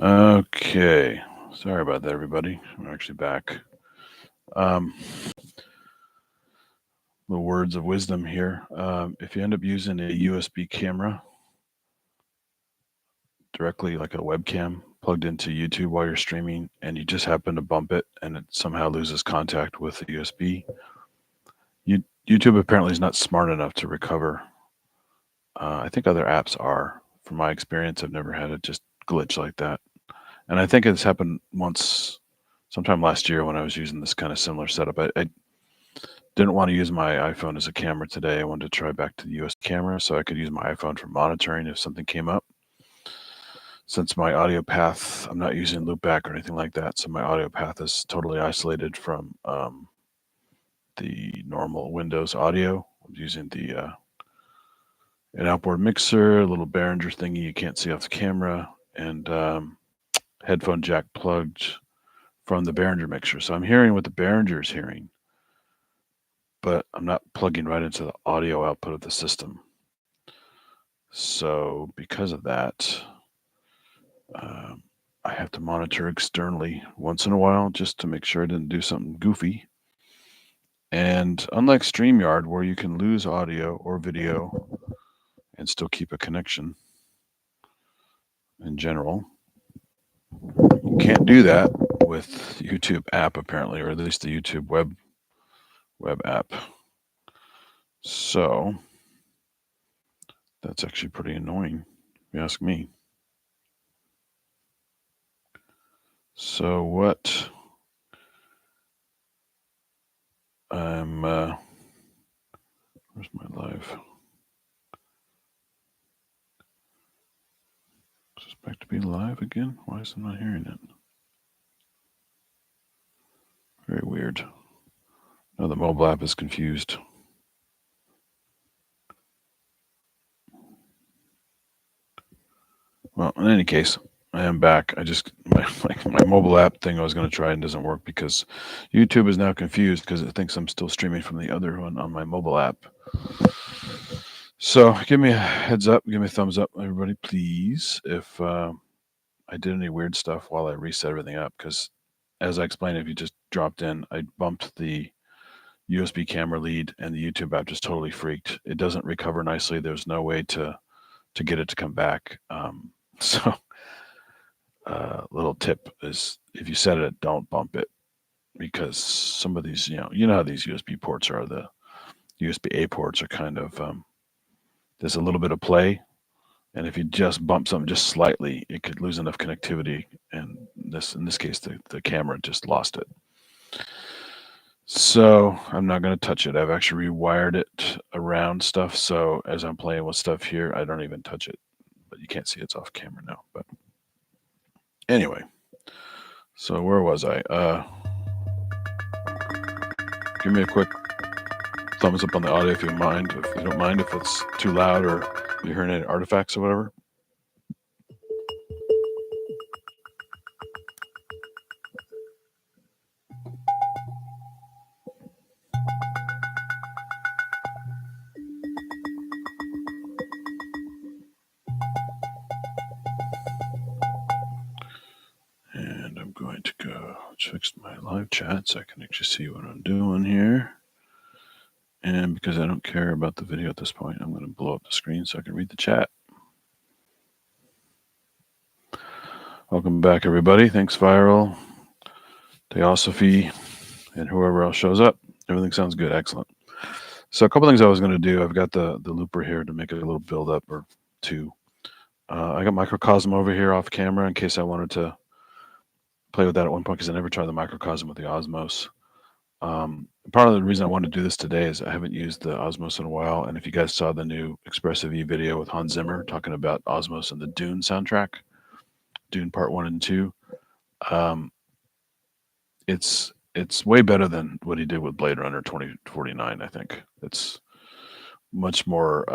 Okay. Sorry about that, everybody. We're actually back. Um, the words of wisdom here. If you end up using a USB camera directly, like a webcam, plugged into YouTube while you're streaming, and you just happen to bump it and it somehow loses contact with the USB, YouTube apparently is not smart enough to recover. I think other apps are. From my experience, I've never had it just glitch like that. And I think it's happened once, sometime last year when I was using this kind of similar setup. I didn't want to use my iPhone as a camera today. I wanted to try back to the US camera so I could use my iPhone for monitoring if something came up. Since my audio path, I'm not using loopback or anything like that, so my audio path is totally isolated from the normal Windows audio. I'm using the an outboard mixer, a little Behringer thingy you can't see off the camera, and headphone jack plugged from the Behringer mixer. So I'm hearing what the Behringer is hearing, but I'm not plugging right into the audio output of the system. So because of that, um, I have to monitor externally once in a while just to make sure I didn't do something goofy. And unlike StreamYard, where you can lose audio or video and still keep a connection in general, you can't do that with YouTube app apparently, or at least the YouTube web app. So that's actually pretty annoying, if you ask me. So what I'm where's my live? Suspect to be live again? Why is I not hearing it? Very weird. Now the mobile app is confused. Well, in any case, I am back. I just my mobile app thing I was going to try and doesn't work because YouTube is now confused because it thinks I'm still streaming from the other one on my mobile app. So give me a heads up, give me a thumbs up, everybody, please, if I did any weird stuff while I reset everything up. Because as I explained, if you just dropped in, I bumped the USB camera lead, and the YouTube app just totally freaked. It doesn't recover nicely. There's no way to get it to come back. So little tip is if you set it, don't bump it because some of these, you know how these USB ports are. The USB A ports are kind of there's a little bit of play, and if you just bump something just slightly, it could lose enough connectivity. And in this case, the camera just lost it. So I'm not going to touch it. I've actually rewired it around stuff. So as I'm playing with stuff here, I don't even touch it. But you can't see it's off camera now. But anyway, so where was I? Give me a quick thumbs up on the audio if you mind. If you don't mind, if it's too loud or you're hearing any artifacts or whatever. And I'm going to go fix my live chat so I can actually see what I'm doing here. And because I don't care about the video at this point, I'm going to blow up the screen so I can read the chat. Welcome back, everybody. Thanks, Viral, Theosophy, and whoever else shows up. Everything sounds good. Excellent. So a couple things I was going to do. I've got the looper here to make it a little build up or two. I got Microcosm over here off camera in case I wanted to play with that at one point because I never tried the Microcosm with the Osmose. Part of the reason I wanted to do this today is I haven't used the Osmose in a while. And if you guys saw the new Expressive E video with Hans Zimmer talking about Osmose and the Dune soundtrack, Dune Part 1 and 2, it's way better than what he did with Blade Runner 2049. I think it's much more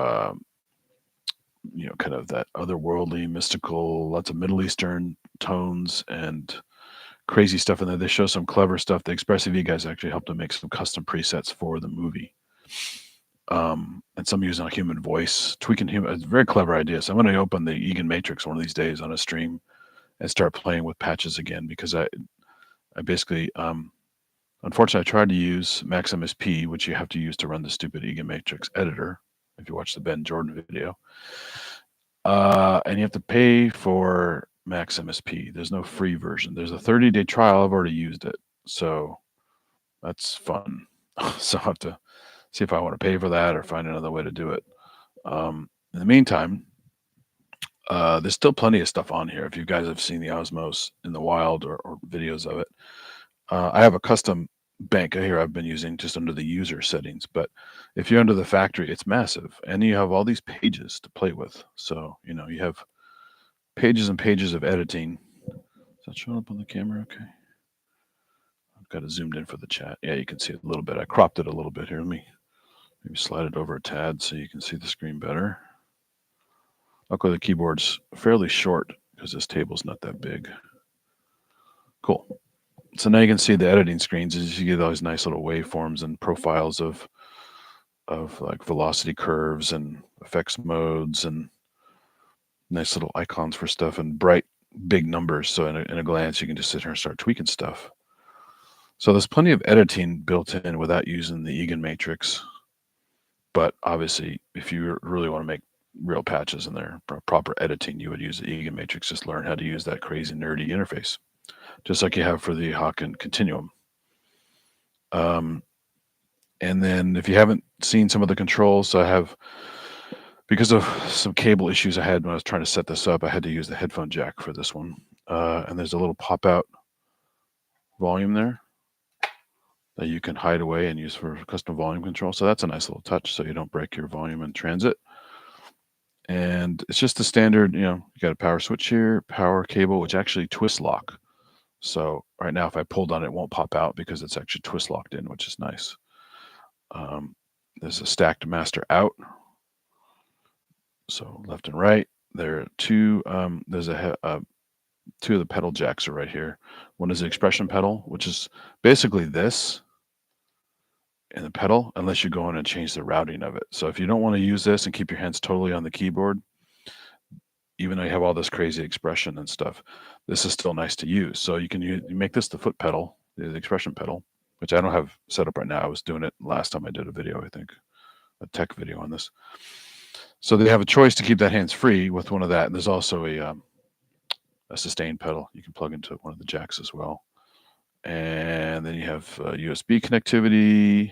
kind of that otherworldly, mystical, lots of Middle Eastern tones and crazy stuff in there. They show some clever stuff. The Expressive E guys actually helped to make some custom presets for the movie. And some using a human voice, tweaking human. It's a very clever idea. So I'm going to open the Egan Matrix one of these days on a stream and start playing with patches again, because I basically unfortunately I tried to use Maximus P, which you have to use to run the stupid Egan Matrix editor. If you watch the Ben Jordan video, and you have to pay for Maximus P. There's no free version. There's a 30-day trial. I've already used it, so that's fun. So I have to see if I want to pay for that or find another way to do it. In the meantime, there's still plenty of stuff on here. If you guys have seen the Osmose in the wild or videos of it, I have a custom bank here I've been using just under the user settings. But if you're under the factory, it's massive, and you have all these pages to play with. So you have pages and pages of editing. Is that showing up on the camera? Okay. I've got it zoomed in for the chat. Yeah, you can see it a little bit. I cropped it a little bit here. Let me maybe slide it over a tad so you can see the screen better. Luckily, the keyboard's fairly short because this table's not that big. Cool. So now you can see the editing screens as you get those nice little waveforms and profiles of like velocity curves and effects modes and nice little icons for stuff and bright big numbers. So in a glance, you can just sit here and start tweaking stuff. So there's plenty of editing built in without using the Egan matrix. But obviously, if you really want to make real patches in there, proper editing, you would use the Egan matrix. Just learn how to use that crazy nerdy interface, just like you have for the Hawken Continuum. And then if you haven't seen some of the controls, I have, because of some cable issues I had when I was trying to set this up, I had to use the headphone jack for this one. And there's a little pop-out volume there that you can hide away and use for custom volume control. So that's a nice little touch so you don't break your volume in transit. And it's just the standard, you got a power switch here, power cable, which actually twist lock. So right now, if I pulled on it, it won't pop out because it's actually twist locked in, which is nice. There's a stacked master out. So left and right. There are two. There's two of the pedal jacks are right here. One is the expression pedal, which is basically this in the pedal, unless you go in and change the routing of it. So if you don't want to use this and keep your hands totally on the keyboard, even though you have all this crazy expression and stuff, this is still nice to use. So you make this the foot pedal, the expression pedal, which I don't have set up right now. I was doing it last time I did a video, I think, a tech video on this. So they have a choice to keep that hands free with one of that. And there's also a sustain pedal you can plug into one of the jacks as well. And then you have USB connectivity,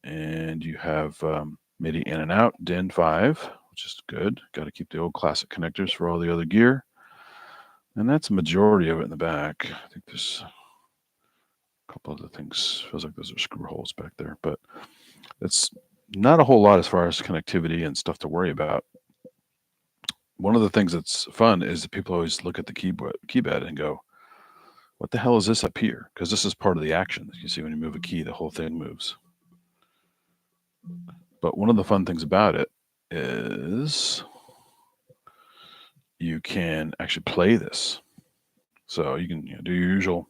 and you have MIDI in and out, DIN 5, which is good. Got to keep the old classic connectors for all the other gear. And that's the majority of it in the back. I think there's a couple other things. Feels like those are screw holes back there, but it's not a whole lot as far as connectivity and stuff to worry about. One of the things that's fun is that people always look at the keypad and go, what the hell is this up here? Because this is part of the action. You see when you move a key, the whole thing moves. But one of the fun things about it is you can actually play this. So you can do your usual,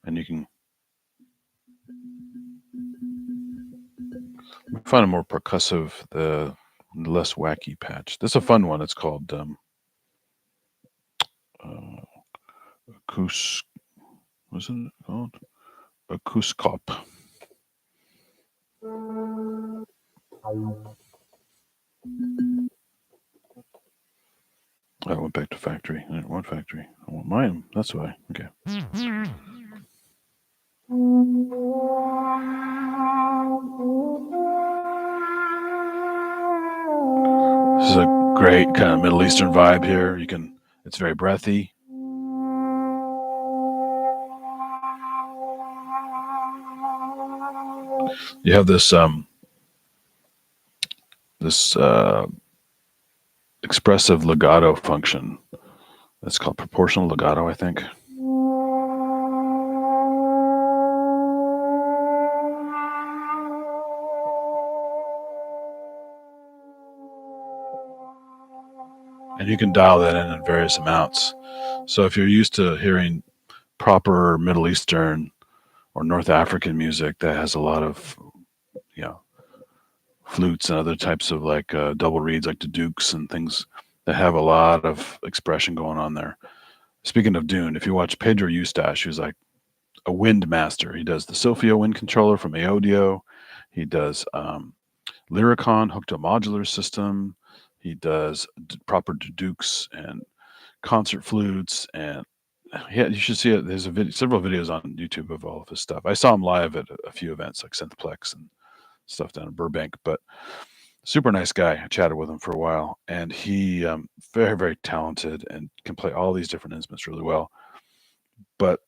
and you can find a more percussive, the less wacky patch. This is a fun one. It's called what's it called? Acouscop. I went back to factory. I didn't want factory. I want mine. That's why. Okay. This is a great kind of Middle Eastern vibe here. It's very breathy. You have this expressive legato function. That's called proportional legato, I think. And you can dial that in various amounts. So if you're used to hearing proper Middle Eastern or North African music that has a lot of, flutes and other types of like double reeds, like the Dukes and things, that have a lot of expression going on there. Speaking of Dune, if you watch Pedro Eustache, who's like a wind master, he does the Sophia wind controller from Aodio. He does Lyricon hooked to a modular system. He does proper Dukes and concert flutes, and yeah, you should see it. There's several videos on YouTube of all of his stuff. I saw him live at a few events like Synthplex and stuff down in Burbank, but super nice guy. I chatted with him for a while, and he very very talented and can play all these different instruments really well. But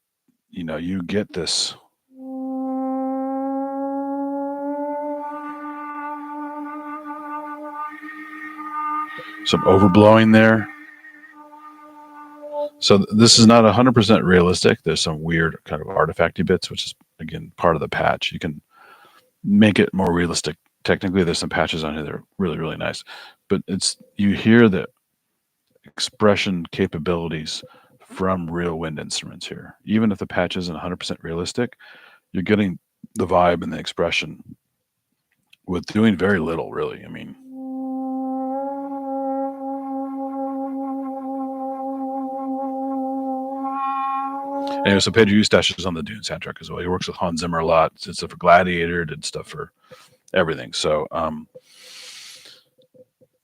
you get this some overblowing there. So this is not 100% realistic. There's some weird kind of artifacty bits, which is again part of the patch. You can make it more realistic. Technically, there's some patches on here that are really really nice, but you hear the expression capabilities from real wind instruments here. Even if the patch isn't 100% realistic, you're getting the vibe and the expression with doing very little, really. I mean, anyway, so Pedro Eustache is on the Dune soundtrack as well. He works with Hans Zimmer a lot. Did stuff for Gladiator, did stuff for everything. So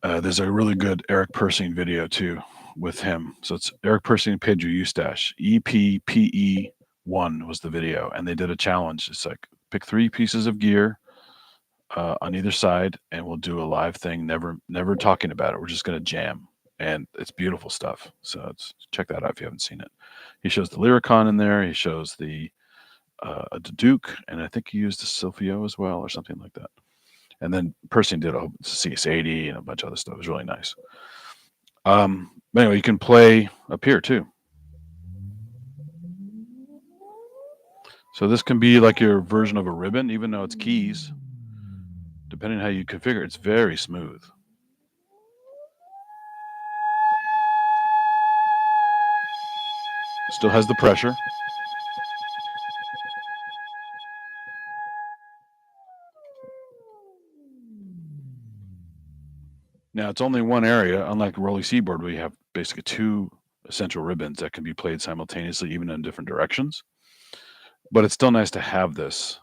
there's a really good Eric Persing video too with him. So it's Eric Persing and Pedro Eustache. EPPE1 was the video, and they did a challenge. It's like pick 3 pieces of gear on either side, and we'll do a live thing. Never talking about it. We're just gonna jam, and it's beautiful stuff. So check that out if you haven't seen it. He shows the Lyricon in there. He shows the Duke, and I think he used the Silphio as well, or something like that. And then Persing did a CS80 and a bunch of other stuff. It was really nice. Anyway, you can play up here too. So this can be like your version of a ribbon, even though it's keys. Depending on how you configure, it's very smooth. Still has the pressure. Now it's only one area, unlike Rolly Seaboard, where you have basically 2 essential ribbons that can be played simultaneously, even in different directions. But it's still nice to have this,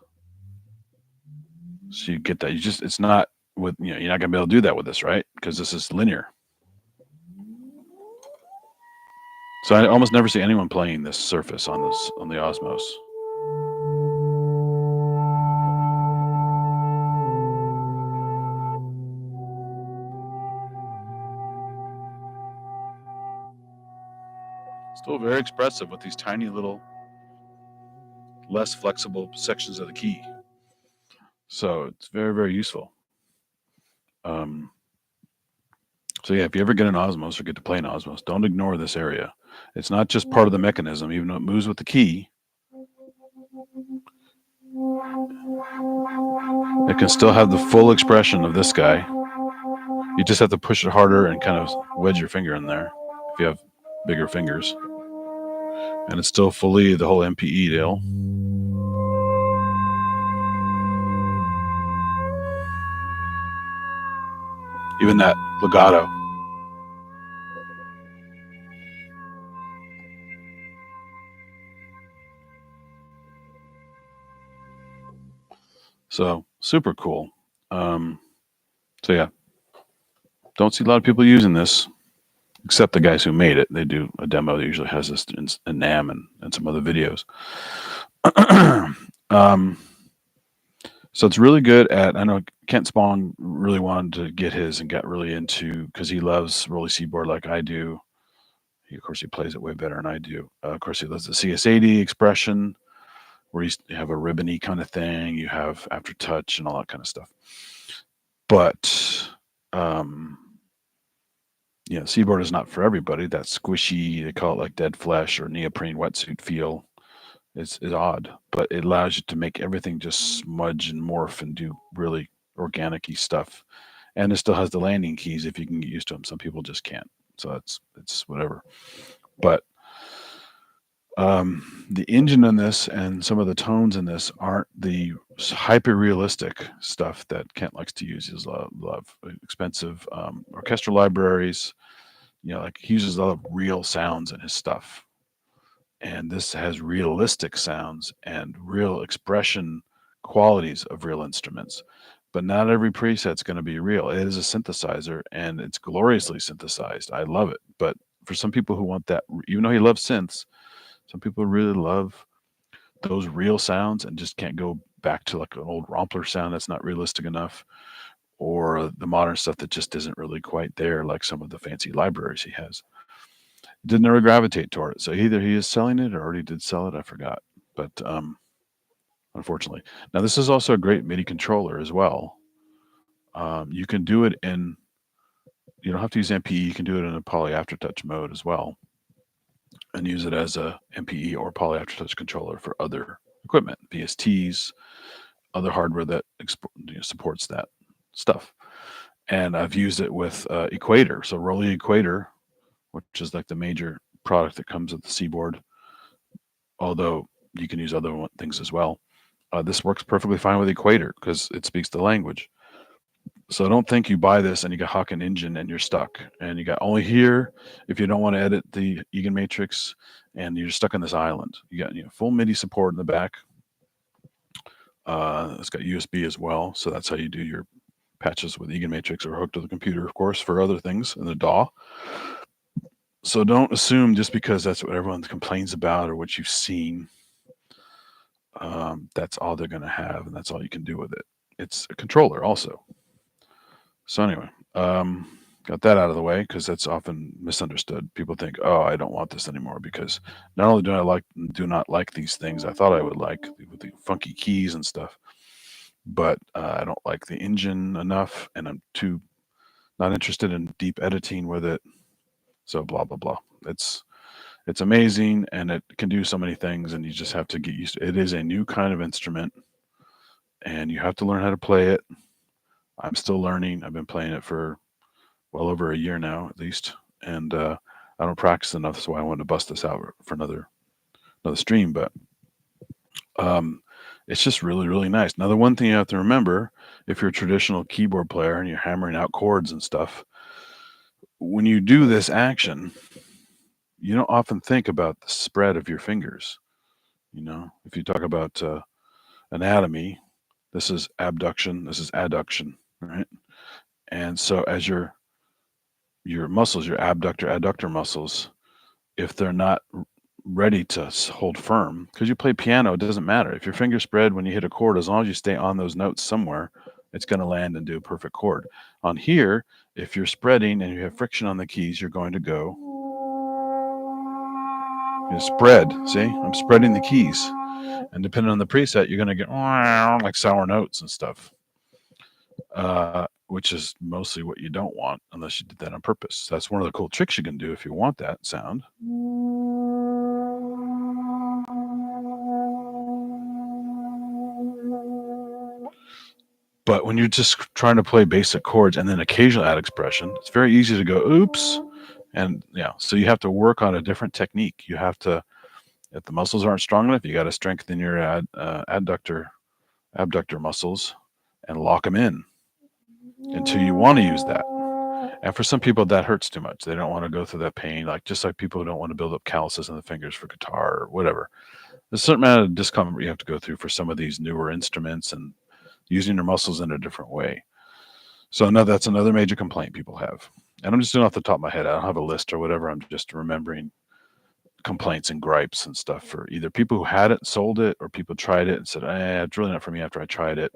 so you get that. It's not with you're not gonna be able to do that with this, right? Because this is linear. So I almost never see anyone playing this surface on the Osmose. Still very expressive with these tiny little, less flexible sections of the key. So it's very, very useful. So yeah, if you ever get an Osmose or get to play an Osmose, don't ignore this area. It's not just part of the mechanism, even though it moves with the key. It can still have the full expression of this guy. You just have to push it harder and kind of wedge your finger in there if you have bigger fingers. And it's still fully the whole MPE deal. Even that legato. So super cool. So yeah, don't see a lot of people using this, except the guys who made it. They do a demo that usually has this in NAM and some other videos. So it's really good at, I know Kent Spong really wanted to get his and got really into, because he loves Rolly Seaboard like I do. Of course, he plays it way better than I do. Of course, he loves the CS80 expression, where you have a ribbony kind of thing. You have aftertouch and all that kind of stuff. But Seaboard is not for everybody. That squishy, they call it like dead flesh or neoprene wetsuit feel is odd, but it allows you to make everything just smudge and morph and do really organic-y stuff. And it still has the landing keys if you can get used to them. Some people just can't. So it's whatever. But the engine in this and some of the tones in this aren't the hyper-realistic stuff that Kent likes to use. He loves expensive orchestral libraries. Like he uses a lot of real sounds in his stuff, and this has realistic sounds and real expression qualities of real instruments. But not every preset's going to be real. It is a synthesizer, and it's gloriously synthesized. I love it. But for some people who want that, even though he loves synths, some people really love those real sounds and just can't go back to like an old Rompler sound that's not realistic enough, or the modern stuff that just isn't really quite there, like some of the fancy libraries he has. Didn't ever gravitate toward it. So either he is selling it or already did sell it. I forgot. But unfortunately. Now, this is also a great MIDI controller as well. You can do it in, you don't have to use MPE. You can do it in a Poly Aftertouch mode as well, and use it as a MPE or Poly Aftertouch controller for other equipment, VSTs, other hardware that supports that stuff. And I've used it with Equator. So Rolly Equator, which is like the major product that comes with the Seaboard, although you can use other things as well. This works perfectly fine with Equator because it speaks the language. So don't think you buy this and you got Hawken Engine and you're stuck. And you got only here if you don't want to edit the Egan Matrix, and you're stuck on this island. You got full MIDI support in the back. It's got USB as well, so that's how you do your patches with Egan Matrix, or hooked to the computer, of course, for other things in the DAW. So don't assume just because that's what everyone complains about or what you've seen, that's all they're going to have and that's all you can do with it. It's a controller also. So anyway, got that out of the way because that's often misunderstood. People think, oh, I don't want this anymore because not only do not like these things I thought I would like with the funky keys and stuff, but I don't like the engine enough, and I'm too not interested in deep editing with it. So blah blah blah. It's amazing, and it can do so many things, and you just have to get used to it. It is a new kind of instrument, and you have to learn how to play it. I'm still learning. I've been playing it for well over a year now, at least, and I don't practice enough, so I wanted to bust this out for another stream. But it's just really, really nice. Now, the one thing you have to remember, if you're a traditional keyboard player and you're hammering out chords and stuff, when you do this action, you don't often think about the spread of your fingers. If you talk about anatomy, this is abduction, this is adduction, right? And so as your muscles, your adductor muscles, if they're not ready to hold firm, because you play piano, it doesn't matter. If your fingers spread when you hit a chord, as long as you stay on those notes somewhere, it's going to land and do a perfect chord. On here, if you're spreading and you have friction on the keys, you're going to go spread. See, I'm spreading the keys. And depending on the preset, you're going to get like sour notes and stuff, which is mostly what you don't want unless you did that on purpose. That's one of the cool tricks you can do if you want that sound. But when you're just trying to play basic chords and then occasionally add expression, it's very easy to go, oops. And so you have to work on a different technique. You have to, if the muscles aren't strong enough, you got to strengthen your abductor muscles and lock them in until you want to use that. And for some people, that hurts too much. They don't want to go through that pain, just like people who don't want to build up calluses in the fingers for guitar or whatever. There's a certain amount of discomfort you have to go through for some of these newer instruments and using your muscles in a different way. So that's another major complaint people have. And I'm just doing off the top of my head. I don't have a list or whatever. I'm just remembering complaints and gripes and stuff for either people who had it, sold it, or people tried it and said, it's really not for me after I tried it.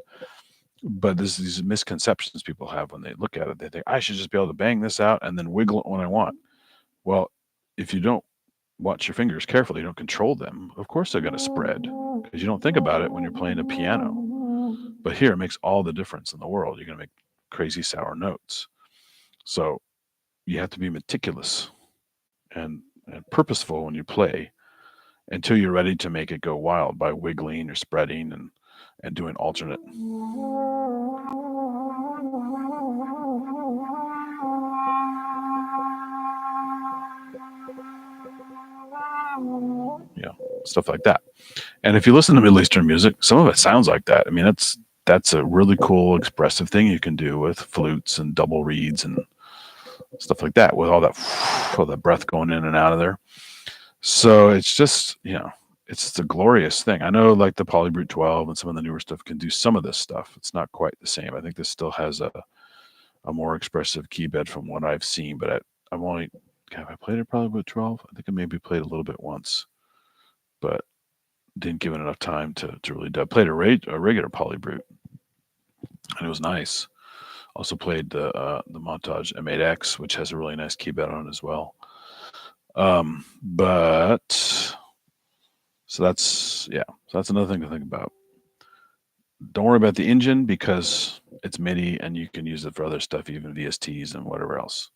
But there's these misconceptions people have when they look at it. They think, I should just be able to bang this out and then wiggle it when I want. Well, if you don't watch your fingers carefully, you don't control them, of course they're going to spread because you don't think about it when you're playing a piano. But here it makes all the difference in the world. You're going to make crazy sour notes. So you have to be meticulous and purposeful when you play until you're ready to make it go wild by wiggling or spreading and doing alternate. Stuff like that. And if you listen to Middle Eastern music, some of it sounds like that. I mean, that's a really cool expressive thing you can do with flutes and double reeds and stuff like that, with all that breath going in and out of there. So it's just, it's just a glorious thing. I know like the Polybrute 12 and some of the newer stuff can do some of this stuff. It's not quite the same. I think this still has a more expressive key bed from what I've seen, but I've only, have I played it probably with 12? I think I maybe played a little bit once, but didn't give it enough time to really do. I played a regular Polybrute, and it was nice. Also played the Montage M8X, which has a really nice key bed on it as well. But so that's another thing to think about. Don't worry about the engine because it's MIDI and you can use it for other stuff, even VSTs and whatever else.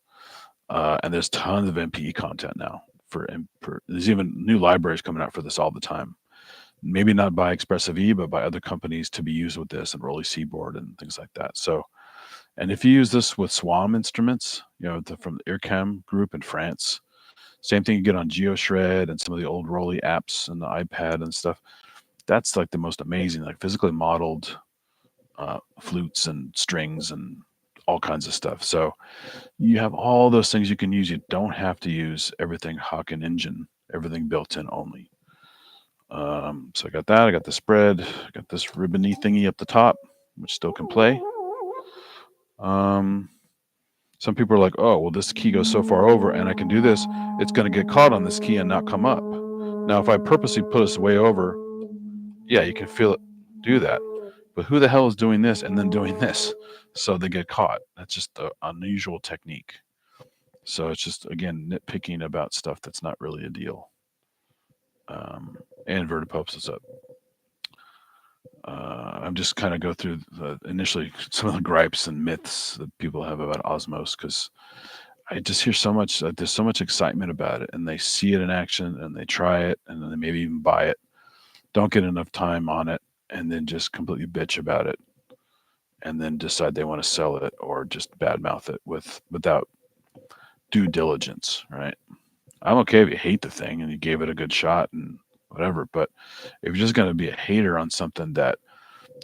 And there's tons of MPE content now there's even new libraries coming out for this all the time. Maybe not by Expressive E, but by other companies to be used with this and Rolly Seaboard and things like that. So, and if you use this with SWAM instruments, from the IRCAM group in France, same thing you get on GeoShred and some of the old Rolly apps and the iPad and stuff. That's like the most amazing, like physically modeled flutes and strings and all kinds of stuff. So you have all those things you can use. You don't have to use everything Hawken engine, everything built in only. So I got that. I got the spread. I got this ribbony thingy up the top, which still can play. Some people are like, oh, well, this key goes so far over and I can do this. It's going to get caught on this key and not come up. Now, if I purposely put us way over, yeah, you can feel it do that. But who the hell is doing this and then doing this? So they get caught. That's just an unusual technique. So it's just, again, nitpicking about stuff that's not really a deal. And Inverted Popes is up. I'm just kind of go through initially some of the gripes and myths that people have about Osmose, because I just hear so much. There's so much excitement about it, and they see it in action, and they try it, and then they maybe even buy it. Don't get enough time on it, and then just completely bitch about it, and then decide they want to sell it or just badmouth it without due diligence. Right? I'm okay if you hate the thing and you gave it a good shot and whatever, but if you're just going to be a hater on something that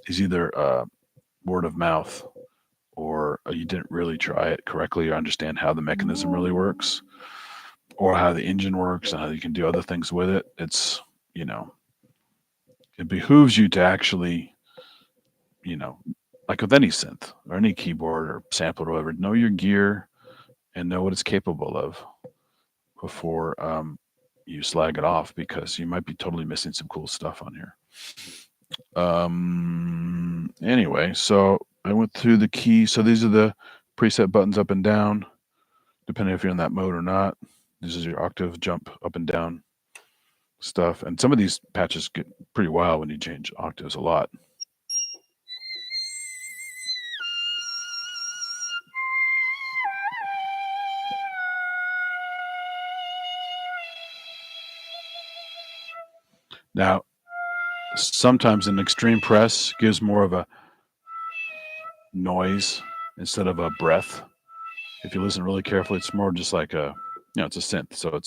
is either word of mouth or you didn't really try it correctly or understand how the mechanism really works or how the engine works and how you can do other things with it, you know, it behooves you to actually, you know, like with any synth or any keyboard or sampler or whatever, know your gear and know what it's capable of before you slag it off, because you might be totally missing some cool stuff on here. Anyway, so I went through the keys. So these are the preset buttons up and down, depending if you're in that mode or not. This is your octave jump up and down stuff. And some of these patches get pretty wild when you change octaves a lot. Now, sometimes an extreme press gives more of a noise instead of a breath. If you listen really carefully, it's more just like it's a synth. So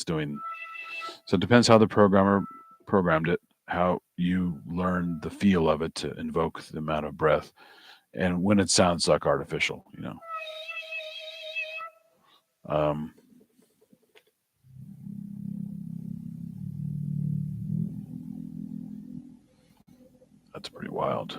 it depends how the programmer programmed it, how you learn the feel of it to invoke the amount of breath, and when it sounds like artificial. Um, that's pretty wild.